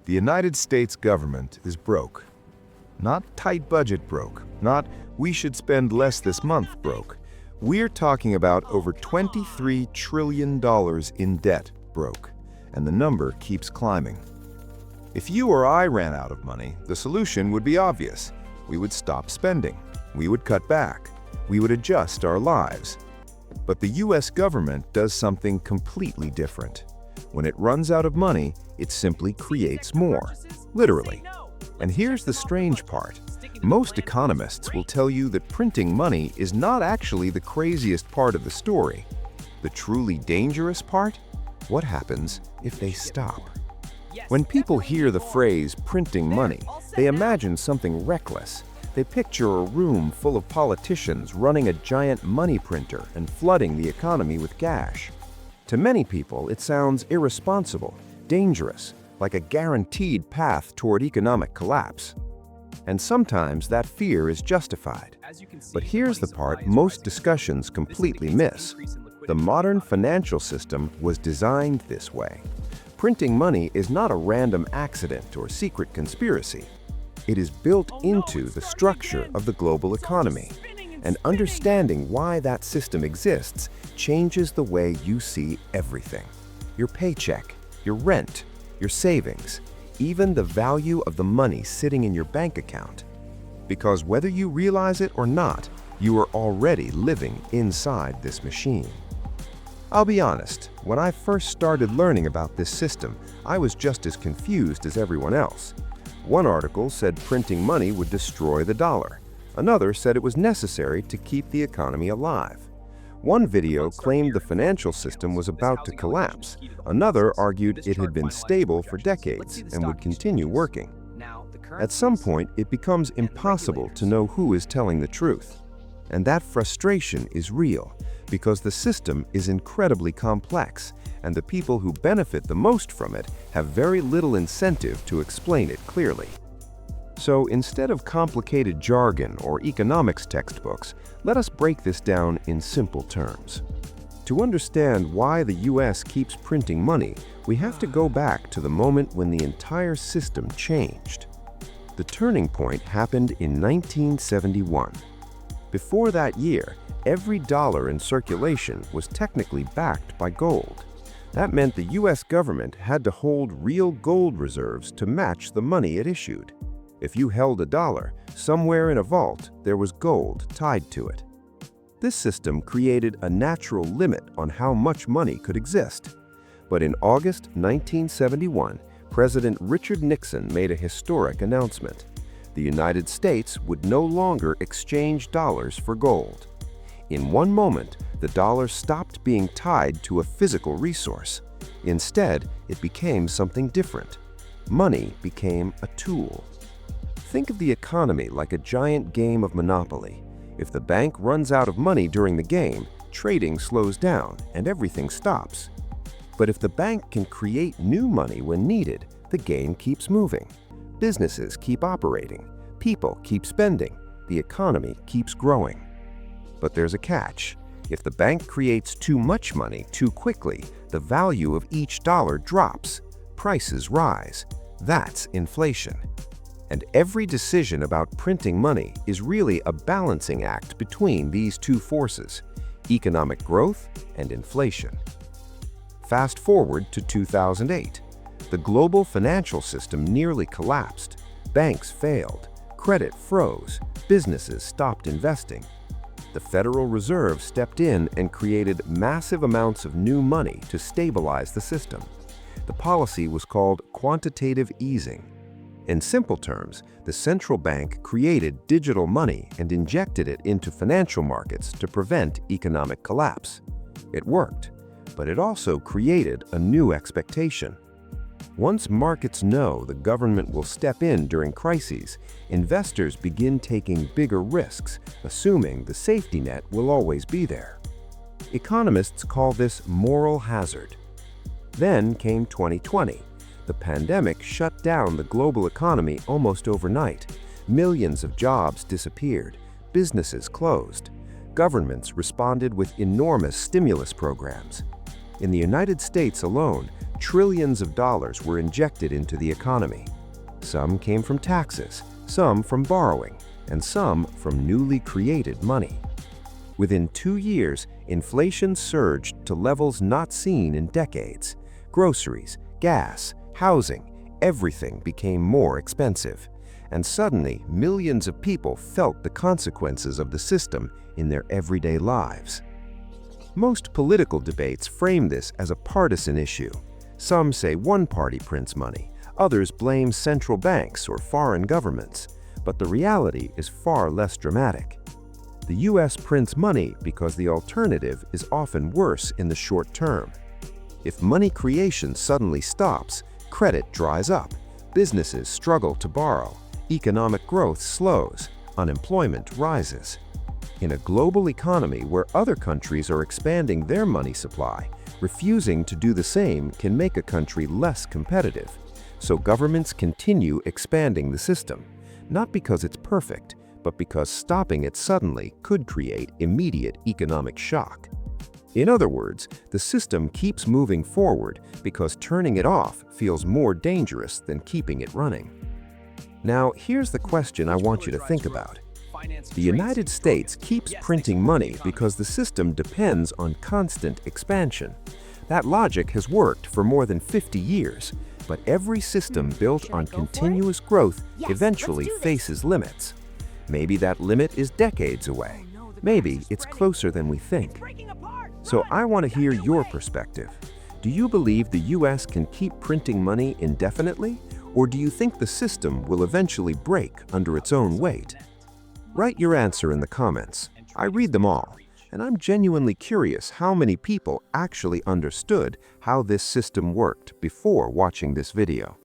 The United States government is broke. Not tight budget broke, not we should spend less this month broke. We're talking about over $23 trillion in debt broke, and the number keeps climbing. If you or I ran out of money, the solution would be obvious. We would stop spending. We would cut back. We would adjust our lives. But the US government does something completely different. When it runs out of money, it simply creates more, literally. And here's the strange part. Most economists will tell you that printing money is not actually the craziest part of the story. The truly dangerous part? What happens if they stop? When people hear the phrase printing money, they imagine something reckless. They picture a room full of politicians running a giant money printer and flooding the economy with cash. To many people, it sounds irresponsible, dangerous, like a guaranteed path toward economic collapse. And sometimes that fear is justified. But here's the part most discussions completely miss. The modern financial system was designed this way. Printing money is not a random accident or secret conspiracy. It is built into the structure of the global economy. And understanding why that system exists changes the way you see everything. Your paycheck, your rent, your savings, even the value of the money sitting in your bank account. Because whether you realize it or not, you are already living inside this machine. I'll be honest, when I first started learning about this system, I was just as confused as everyone else. One article said printing money would destroy the dollar. Another said it was necessary to keep the economy alive. One video claimed the financial system was about to collapse. Another argued it had been stable for decades and would continue working. At some point, it becomes impossible to know who is telling the truth. And that frustration is real, because the system is incredibly complex, and the people who benefit the most from it have very little incentive to explain it clearly. So instead of complicated jargon or economics textbooks, let us break this down in simple terms. To understand why the US keeps printing money, we have to go back to the moment when the entire system changed. The turning point happened in 1971. Before that year, every dollar in circulation was technically backed by gold. That meant the US government had to hold real gold reserves to match the money it issued. If you held a dollar, somewhere in a vault, there was gold tied to it. This system created a natural limit on how much money could exist. But in August 1971, President Richard Nixon made a historic announcement. The United States would no longer exchange dollars for gold. In one moment, the dollar stopped being tied to a physical resource. Instead, it became something different. Money became a tool. Think of the economy like a giant game of Monopoly. If the bank runs out of money during the game, trading slows down and everything stops. But if the bank can create new money when needed, the game keeps moving. Businesses keep operating. People keep spending. The economy keeps growing. But there's a catch. If the bank creates too much money too quickly, the value of each dollar drops. Prices rise. That's inflation. And every decision about printing money is really a balancing act between these two forces, economic growth and inflation. Fast forward to 2008. The global financial system nearly collapsed. Banks failed. Credit froze. Businesses stopped investing. The Federal Reserve stepped in and created massive amounts of new money to stabilize the system. The policy was called quantitative easing. In simple terms, the central bank created digital money and injected it into financial markets to prevent economic collapse. It worked, but it also created a new expectation. Once markets know the government will step in during crises, investors begin taking bigger risks, assuming the safety net will always be there. Economists call this moral hazard. Then came 2020. The pandemic shut down the global economy almost overnight. Millions of jobs disappeared. Businesses closed. Governments responded with enormous stimulus programs. In the United States alone, Trillions of dollars were injected into the economy. Some came from taxes, some from borrowing, and some from newly created money. Within 2 years, inflation surged to levels not seen in decades. Groceries, gas, housing, everything became more expensive. And suddenly, millions of people felt the consequences of the system in their everyday lives. Most political debates frame this as a partisan issue. Some say one party prints money, others blame central banks or foreign governments. But the reality is far less dramatic. The US prints money because the alternative is often worse in the short term. If money creation suddenly stops, credit dries up, businesses struggle to borrow, economic growth slows, unemployment rises. In a global economy where other countries are expanding their money supply, refusing to do the same can make a country less competitive. So governments continue expanding the system, not because it's perfect, but because stopping it suddenly could create immediate economic shock. In other words, the system keeps moving forward because turning it off feels more dangerous than keeping it running. Now, here's the question I want you to think about. The United States keeps printing money because the system depends on constant expansion. That logic has worked for more than 50 years, but every system built on continuous growth eventually faces limits. Maybe that limit is decades away. Maybe it's closer than we think. So I want to hear your perspective. Do you believe the US can keep printing money indefinitely, or do you think the system will eventually break under its own weight? Write your answer in the comments. I read them all, and I'm genuinely curious how many people actually understood how this system worked before watching this video.